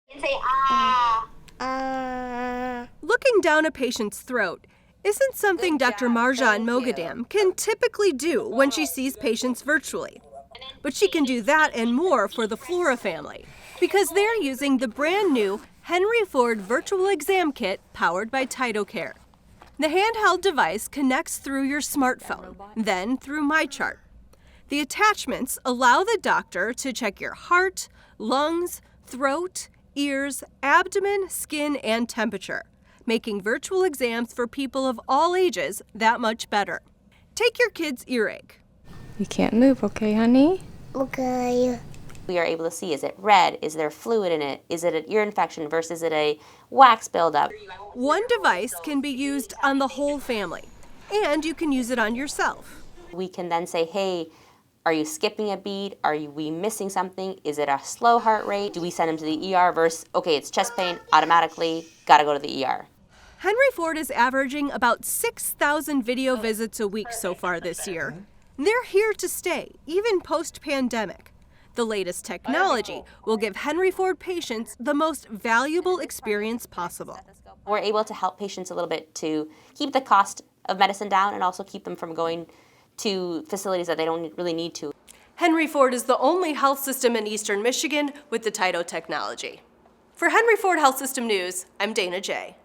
And say, ah. Looking down a patient's throat isn't something Dr. Marjan Moghadam can typically do when she sees patients virtually. But she can do that and more for the Flora family because they're using the brand new Henry Ford Virtual Exam Kit powered by TytoCare. The handheld device connects through your smartphone, then through MyChart. The attachments allow the doctor to check your heart, lungs, throat, ears, abdomen, skin, and temperature, making virtual exams for people of all ages that much better. Take your kid's earache. You can't move, okay, honey? Okay. We are able to see, is it red? Is there fluid in it? Is it an ear infection versus is it a wax buildup? One device can be used on the whole family, and you can use it on yourself. We can then say, hey, are you skipping a beat? We missing something? Is it a slow heart rate? Do we send him to the ER versus, okay, it's chest pain, automatically, gotta go to the ER. Henry Ford is averaging about 6,000 video visits a week so far this year. They're here to stay, even post-pandemic. The latest technology will give Henry Ford patients the most valuable experience possible. We're able to help patients a little bit to keep the cost of medicine down and also keep them from going to facilities that they don't really need to. Henry Ford is the only health system in Eastern Michigan with the Tyto technology. For Henry Ford Health System News, I'm Dana J.